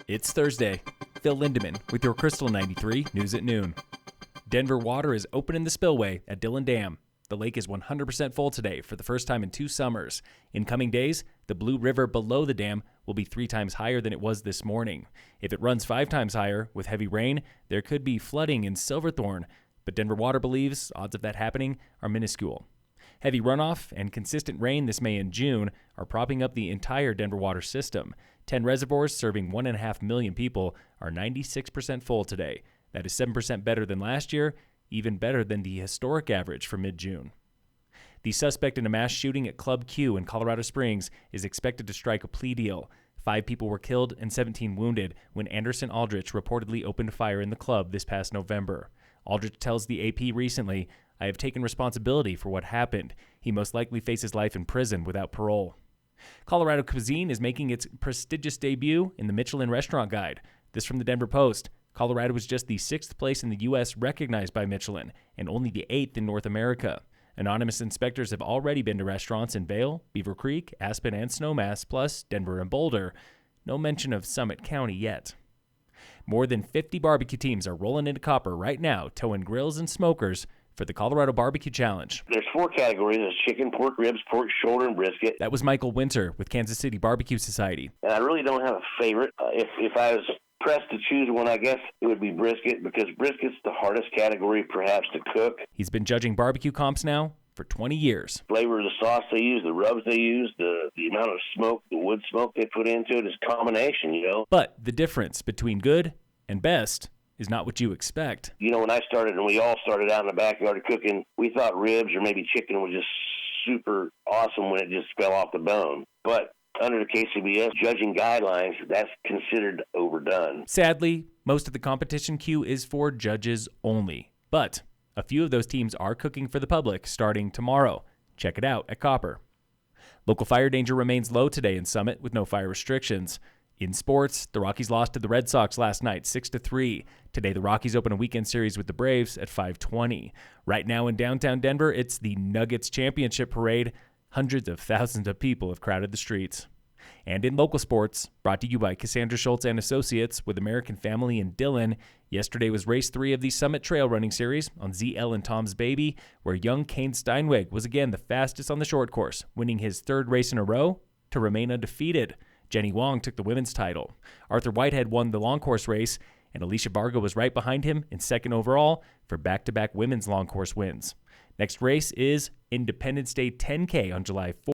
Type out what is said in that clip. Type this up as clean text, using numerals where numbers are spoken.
It's Thursday. Phil Lindeman with your Krystal 93 News at Noon. Denver water is open in the spillway at Dillon Dam. The lake is 100% full today for the first time in 2 summers. In coming days, the Blue River below the dam will be 3 times higher than it was this morning. If it runs 5 times higher with heavy rain, there could be flooding in Silverthorne, but Denver Water believes odds of that happening are minuscule. Heavy runoff and consistent rain this May and June are propping up the entire Denver water system. 10 reservoirs serving 1.5 million people are 96% full today. That is 7% better than last year, even better than the historic average for mid-June. The suspect in a mass shooting at Club Q in Colorado Springs is expected to strike a plea deal. 5 people were killed and 17 wounded when Anderson Aldrich reportedly opened fire in the club this past November. Aldrich tells the AP recently, "I have taken responsibility for what happened. He most likely faces life in prison without parole." Colorado cuisine is making its prestigious debut in the Michelin restaurant guide. This from the Denver Post. Colorado was just the 6th place in the U.S. recognized by Michelin, and only the 8th in North America. Anonymous inspectors have already been to restaurants in Vail, Beaver Creek, Aspen, and Snowmass, plus Denver and Boulder. No mention of Summit County yet. More than 50 barbecue teams are rolling into Copper right now, towing grills and smokers for the Colorado Barbecue Challenge. There's 4 categories. There's chicken, pork ribs, pork shoulder, and brisket. That was Michael Winter with Kansas City Barbecue Society. And I really don't have a favorite. If I was pressed to choose one, I guess it would be brisket, because brisket's the hardest category perhaps to cook. He's been judging barbecue comps now for 20 years. Flavor of the sauce they use, the rubs they use, the amount of smoke, the wood smoke they put into it is a combination, But the difference between good and best is not what you expect. When I started, and we all started out in the backyard cooking, we thought ribs or maybe chicken was just super awesome when it just fell off the bone. But under the KCBS judging guidelines, that's considered overdone. Sadly, most of the competition queue is for judges only. But a few of those teams are cooking for the public starting tomorrow. Check it out at Copper. Local fire danger remains low today in Summit with no fire restrictions. In sports, the Rockies lost to the Red Sox last night 6-3. Today, the Rockies open a weekend series with the Braves at 5:20. Right now in downtown Denver, it's the Nuggets Championship Parade. Hundreds of thousands of people have crowded the streets. And in local sports, brought to you by Cassandra Schultz and Associates with American Family in Dillon, yesterday was race 3 of the Summit Trail Running Series on ZL and Tom's Baby, where young Kane Steinweg was again the fastest on the short course, winning his 3rd race in a row to remain undefeated. Jenny Wong took the women's title. Arthur Whitehead won the long course race, and Alicia Varga was right behind him in 2nd overall for back-to-back women's long course wins. Next race is Independence Day 10K on July 4th.